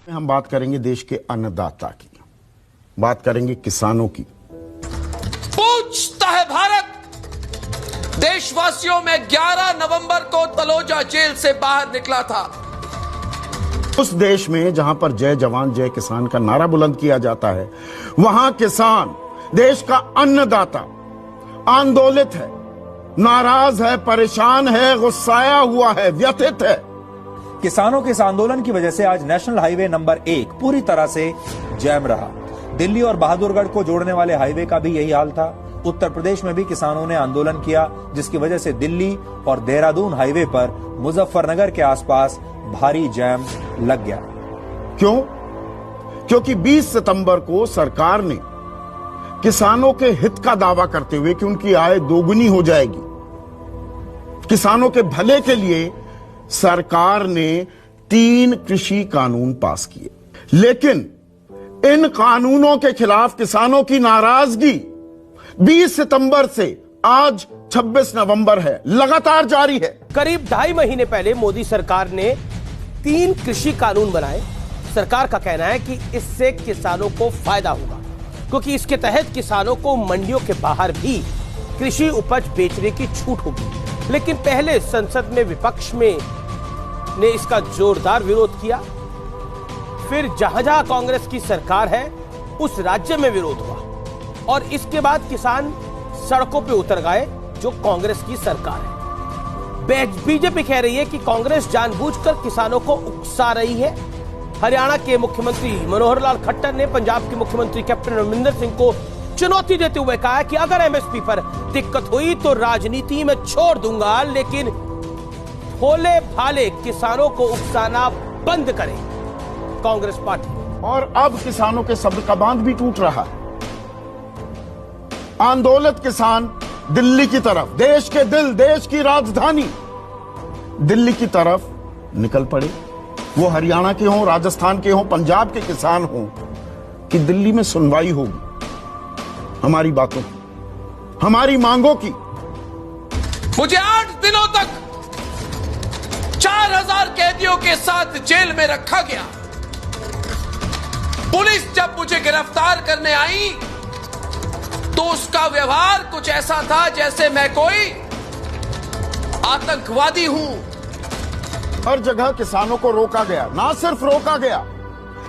हम बात करेंगे देश के अन्नदाता की, बात करेंगे किसानों की। पूछता है भारत, देशवासियों में 11 नवंबर को तलोजा जेल से बाहर निकला था। उस देश में जहां पर जय जवान जय किसान का नारा बुलंद किया जाता है, वहां किसान, देश का अन्नदाता, आंदोलित है, नाराज है, परेशान है, गुस्साया हुआ है, व्यथित है। किसानों के इस आंदोलन की वजह से आज नेशनल हाईवे नंबर 1 पूरी तरह से जैम रहा। दिल्ली और बहादुरगढ़ को जोड़ने वाले हाईवे का भी यही हाल था। उत्तर प्रदेश में भी किसानों ने आंदोलन किया, जिसकी वजह से दिल्ली और देहरादून हाईवे पर मुजफ्फरनगर के आसपास भारी जैम लग गया। क्यों? क्योंकि 20 सितंबर को सरकार ने किसानों के हित का दावा करते हुए कि उनकी आय दोगुनी हो जाएगी, किसानों के भले के लिए सरकार ने 3 कृषि कानून पास किए। लेकिन इन कानूनों के खिलाफ किसानों की नाराजगी 20 सितंबर से आज 26 नवंबर है, लगातार जारी है। करीब 2.5 महीने पहले मोदी सरकार ने 3 कृषि कानून बनाए। सरकार का कहना है कि इससे किसानों को फायदा होगा, क्योंकि इसके तहत किसानों को मंडियों के बाहर भी कृषि उपज बेचने की छूट होगी। लेकिन पहले संसद में विपक्ष ने इसका जोरदार विरोध किया। फिर जहां कांग्रेस की सरकार है उस राज्य में विरोध हुआ और इसके बाद किसान सड़कों पे उतर गए, जो कांग्रेस की सरकार है। बीजेपी कह रही है कि कांग्रेस जानबूझकर किसानों को उकसा रही है। हरियाणा के मुख्यमंत्री मनोहर लाल खट्टर ने पंजाब के मुख्यमंत्री कैप्टन अमरिंदर सिंह को चुनौती देते हुए कहा कि अगर एमएसपी पर दिक्कत हुई तो राजनीति में छोड़ दूंगा, लेकिन भोले भाले किसानों को उकसाना बंद करें कांग्रेस पार्टी। और अब किसानों के सब्र का बांध भी टूट रहा है। आंदोलित किसान दिल्ली की तरफ, देश के दिल, देश की राजधानी दिल्ली की तरफ निकल पड़े। वो हरियाणा के हों, राजस्थान के हों, पंजाब के किसान हों, कि दिल्ली में सुनवाई होगी हमारी बातों की, हमारी मांगों की। मुझे 8 दिनों तक 4000 कैदियों के साथ जेल में रखा गया। पुलिस जब मुझे गिरफ्तार करने आई तो उसका व्यवहार कुछ ऐसा था जैसे मैं कोई आतंकवादी हूं। हर जगह किसानों को रोका गया। ना सिर्फ रोका गया,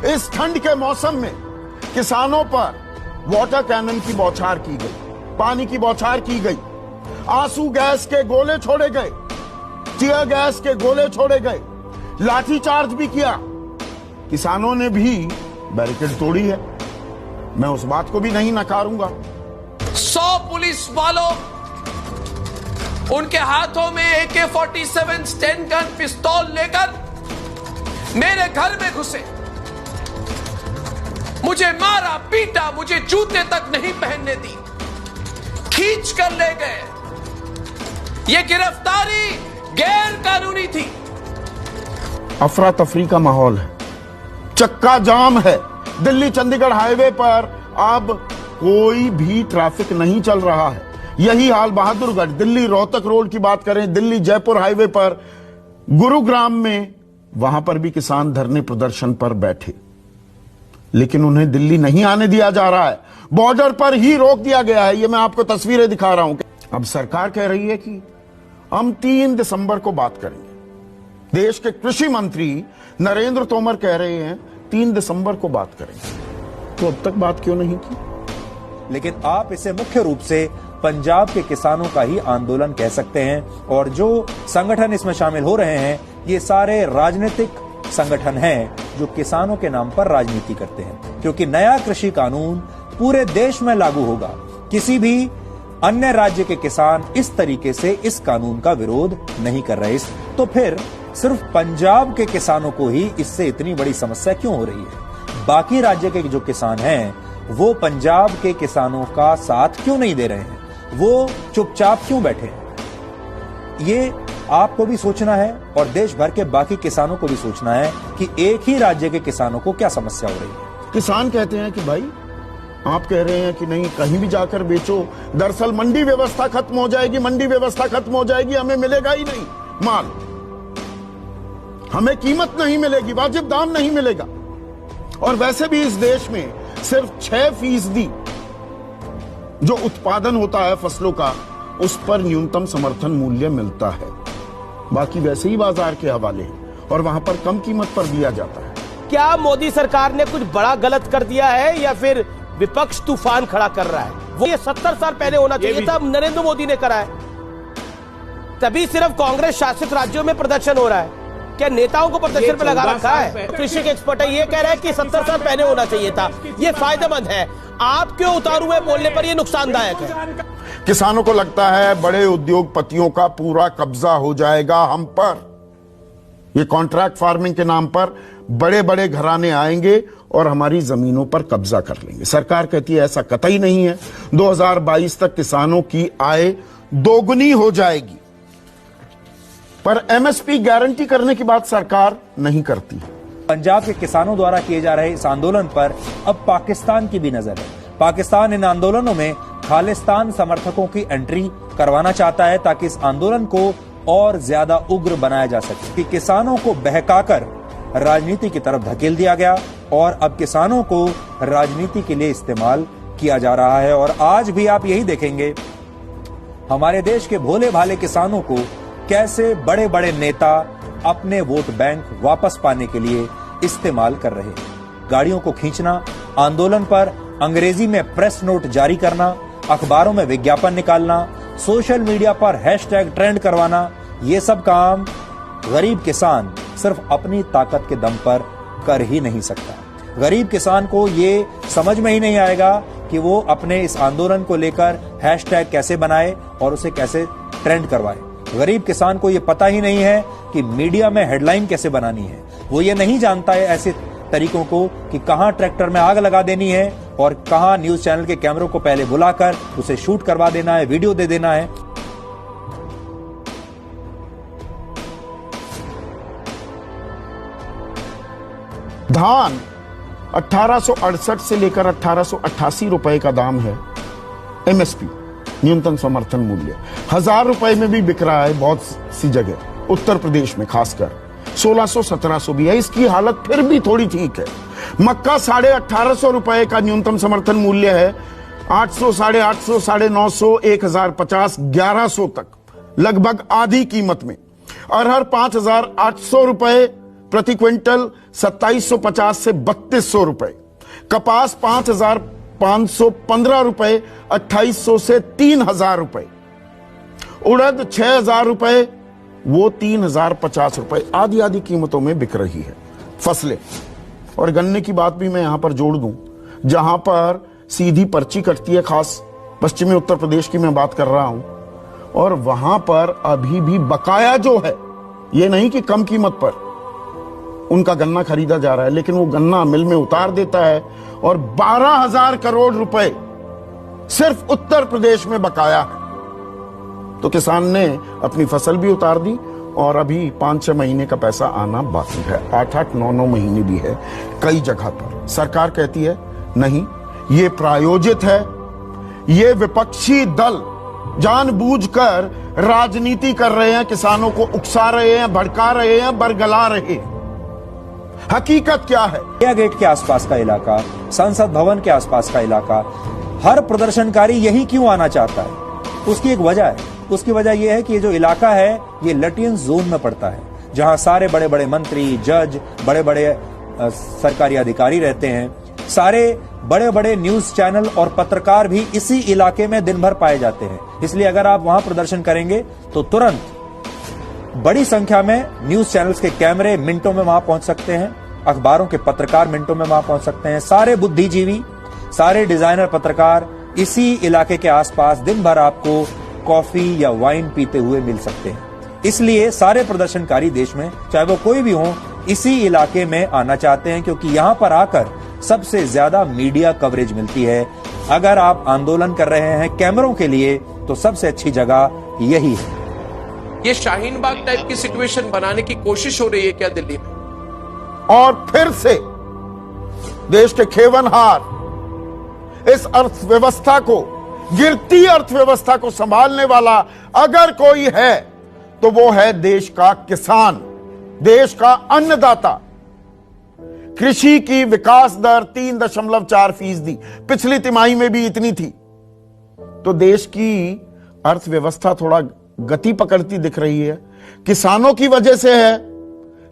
इस ठंड के मौसम में किसानों पर वाटर कैनन की बौछार की गई, पानी की बौछार की गई, आंसू गैस के गोले छोड़े गए, टीयर गैस के गोले छोड़े गए, लाठीचार्ज भी किया। किसानों ने भी बैरिकेड तोड़ी है, मैं उस बात को भी नहीं नकारूंगा। 100 पुलिस वालों, उनके हाथों में AK-47 स्टेन गन पिस्तौल लेकर मेरे घर में घुसे, मुझे मारा, पीटा, मुझे जूते तक नहीं पहनने दी, खींच कर ले गए। यह गिरफ्तारी गैर कानूनी थी। अफरा तफरी का माहौल है, चक्का जाम है। दिल्ली चंडीगढ़ हाईवे पर अब कोई भी ट्रैफिक नहीं चल रहा है। यही हाल बहादुरगढ़, दिल्ली रोहतक रोड की बात करें, दिल्ली जयपुर हाईवे पर, गुरुग्राम में, वहां पर भी किसान धरने प्रदर्शन पर बैठे, लेकिन उन्हें दिल्ली नहीं आने दिया जा रहा है, बॉर्डर पर ही रोक दिया गया है। ये मैं आपको तस्वीरें दिखा रहा हूं। अब सरकार कह रही है कि हम 3 दिसंबर को बात करेंगे। देश के कृषि मंत्री नरेंद्र तोमर कह रहे हैं 3 दिसंबर को बात करेंगे, तो अब तक बात क्यों नहीं की? लेकिन आप इसे मुख्य रूप से पंजाब के किसानों का ही आंदोलन कह सकते हैं, और जो संगठन इसमें शामिल हो रहे हैं ये सारे राजनीतिक संगठन हैं जो किसानों के नाम पर राजनीति करते हैं। क्योंकि नया कृषि कानून पूरे देश में लागू होगा, किसी भी अन्य राज्य के किसान इस तरीके से इस कानून का विरोध नहीं कर रहे। तो फिर सिर्फ पंजाब के किसानों को ही इससे इतनी बड़ी समस्या क्यों हो रही है? बाकी राज्य के जो किसान हैं वो पंजाब के किसानों का साथ क्यों नहीं दे रहे हैं? वो चुपचाप क्यों बैठे हैं? ये आपको भी सोचना है और देश भर के बाकी किसानों को भी सोचना है कि एक ही राज्य के किसानों को क्या समस्या हो रही है। किसान कहते हैं कि भाई आप कह रहे हैं कि नहीं कहीं भी जाकर बेचो, दरअसल मंडी व्यवस्था खत्म हो जाएगी, मंडी व्यवस्था खत्म हो जाएगी, हमें मिलेगा ही नहीं माल, हमें कीमत नहीं मिलेगी, वाजिब दाम नहीं मिलेगा। और वैसे भी इस देश में सिर्फ 6% जो उत्पादन होता है फसलों का, उस पर न्यूनतम समर्थन मूल्य मिलता है। बाकी वैसे ही बाजार के हवाले हैं और वहां पर कम कीमत पर दिया जाता है। क्या मोदी सरकार ने कुछ बड़ा गलत कर दिया है या फिर विपक्ष तूफान खड़ा कर रहा है? वो ये 70 साल पहले होना चाहिए था, नरेंद्र मोदी ने करा है। तभी सिर्फ कांग्रेस शासित राज्यों में प्रदर्शन हो रहा है। क्या नेताओं को प्रदर्शन पे लगा रखा है? कृषि के एक्सपर्ट है, ये कह रहा है कि 70 साल पहले होना चाहिए था। ये फायदेमंद है। आप क्यों उतारू हुए बोलने पर ये नुकसानदायक है? किसानों को लगता है बड़े उद्योगपतियों का पूरा कब्जा हो जाएगा हम पर। ये कॉन्ट्रैक्ट फार्मिंग के नाम पर बड़े बड़े घराने आएंगे और हमारी जमीनों पर कब्जा कर लेंगे। सरकार कहती है ऐसा कतई नहीं है। 2022 तक किसानों की आय दोगुनी हो जाएगी, पर एमएसपी गारंटी करने की बात सरकार नहीं करती। पंजाब के किसानों द्वारा किए जा रहे इस आंदोलन पर अब पाकिस्तान की भी नजर है। पाकिस्तान इन आंदोलनों में खालिस्तान समर्थकों की एंट्री करवाना चाहता है ताकि इस आंदोलन को और ज्यादा उग्र बनाया जा सके। कि किसानों को बहकाकर राजनीति की तरफ धकेल दिया गया और अब किसानों को राजनीति के लिए इस्तेमाल किया जा रहा है। और आज भी आप यही देखेंगे, हमारे देश के भोले भाले किसानों को कैसे बड़े बड़े नेता अपने वोट बैंक वापस पाने के लिए इस्तेमाल कर रहे हैं। गाड़ियों को खींचना, आंदोलन पर अंग्रेजी में प्रेस नोट जारी करना, अखबारों में विज्ञापन निकालना, सोशल मीडिया पर हैशटैग ट्रेंड करवाना, ये सब काम गरीब किसान सिर्फ अपनी ताकत के दम पर कर ही नहीं सकता। गरीब किसान को ये समझ में ही नहीं आएगा कि वो अपने इस आंदोलन को लेकर हैशटैग कैसे बनाए और उसे कैसे ट्रेंड करवाए। गरीब किसान को ये पता ही नहीं है कि मीडिया में हेडलाइन कैसे बनानी है। वो ये नहीं जानता है ऐसे तरीकों को कि कहां ट्रैक्टर में आग लगा देनी है और कहां न्यूज चैनल के कैमरों को पहले बुलाकर उसे शूट करवा देना है, वीडियो दे देना है। धान 1868 से लेकर 1888 रुपए का दाम है एमएसपी, न्यूनतम समर्थन मूल्य। 1000 रुपए में भी बिक रहा है बहुत सी जगह, उत्तर प्रदेश में खासकर 1600-1700 भी है। इसकी हालत फिर भी थोड़ी ठीक है। मक्का 1850 रुपए का न्यूनतम समर्थन मूल्य है। 800, 850, 950, 1050, 1100 तक, लगभग आधी कीमत में। अरहर 5800 रुपए प्रति क्विंटल, 2750 से 3200 रुपए। कपास 5515 रुपए, 2800 से 3000 रुपए। उड़द 6000 रुपए, वो 3050 रुपए। आधी आधी कीमतों में बिक रही है फसलें। और गन्ने की बात भी मैं यहां पर जोड़ दूं, जहां पर सीधी पर्ची कटती है, खास पश्चिमी उत्तर प्रदेश की मैं बात कर रहा हूं, और वहां पर अभी भी बकाया जो है, ये नहीं कि कम कीमत पर उनका गन्ना खरीदा जा रहा है, लेकिन वो गन्ना मिल में उतार देता है और 12,000 करोड़ रुपए सिर्फ उत्तर प्रदेश में बकाया है। तो किसान ने अपनी फसल भी उतार दी और अभी 5-6 महीने का पैसा आना बाकी है। 8-8, 9-9 महीने भी है कई जगह पर। सरकार कहती है नहीं, ये प्रायोजित है, ये विपक्षी दल जानबूझकर राजनीति कर रहे हैं, किसानों को उकसा रहे हैं, भड़का रहे हैं, बरगला रहे हैं। हकीकत क्या है? इंडिया गेट के आसपास का इलाका, संसद भवन के आसपास का इलाका, हर प्रदर्शनकारी यही क्यों आना चाहता है? उसकी एक वजह है। उसकी वजह यह है कि ये जो इलाका है ये लटियन जोन में पड़ता है, जहां सारे बड़े बड़े मंत्री, जज, बड़े बड़े सरकारी अधिकारी रहते हैं। सारे बड़े बड़े न्यूज चैनल और पत्रकार भी इसी इलाके में दिन भर पाए जाते हैं। इसलिए अगर आप वहां प्रदर्शन करेंगे तो तुरंत बड़ी संख्या में न्यूज चैनल्स के कैमरे मिनटों में वहां पहुंच सकते हैं, अखबारों के पत्रकार मिनटों में वहां पहुंच सकते हैं। सारे बुद्धिजीवी, सारे डिजाइनर पत्रकार इसी इलाके के आसपास दिन भर आपको कॉफी या वाइन पीते हुए मिल सकते हैं। इसलिए सारे प्रदर्शनकारी देश में, चाहे वो कोई भी हो, इसी इलाके में आना चाहते हैं, क्योंकि यहां पर आकर सबसे ज्यादा मीडिया कवरेज मिलती है। अगर आप आंदोलन कर रहे हैं कैमरों के लिए, तो सबसे अच्छी जगह यही है। ये शाहीन बाग टाइप की सिचुएशन बनाने की कोशिश हो रही है क्या दिल्ली में? और फिर से देश के खेवनहार इस अर्थव्यवस्था को, गिरती अर्थव्यवस्था को संभालने वाला अगर कोई है तो वो है देश का किसान, देश का अन्नदाता। कृषि की विकास दर 3.4%, पिछली तिमाही में भी इतनी थी। तो देश की अर्थव्यवस्था थोड़ा गति पकड़ती दिख रही है, किसानों की वजह से है।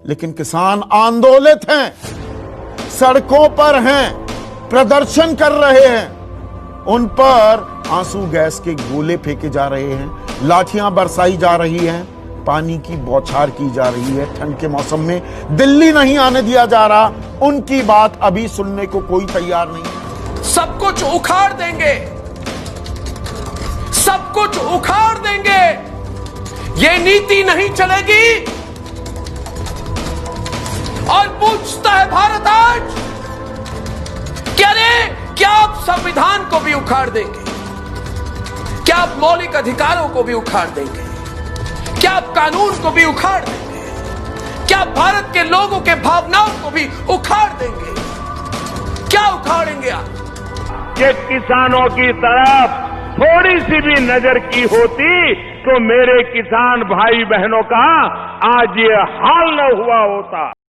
लेकिन किसान आंदोलित हैं, सड़कों पर हैं, प्रदर्शन कर रहे हैं। उन पर आंसू गैस के गोले फेंके जा रहे हैं, लाठियां बरसाई जा रही हैं, पानी की बौछार की जा रही है। ठंड के मौसम में दिल्ली नहीं आने दिया जा रहा। उनकी बात अभी सुनने को कोई तैयार नहीं। सब कुछ उखाड़ देंगे, सब कुछ उखाड़ देंगे, ये नीति नहीं चलेगी। और पूछता है भारत आज, क्या आप संविधान को भी उखाड़ देंगे? क्या आप मौलिक अधिकारों को भी उखाड़ देंगे? क्या आप कानून को भी उखाड़ देंगे? क्या आप भारत के लोगों के भावनाओं को भी उखाड़ देंगे? क्या उखाड़ेंगे आप? कि किसानों की तरफ थोड़ी सी भी नजर की होती तो मेरे किसान भाई बहनों का आज ये हाल न हुआ होता।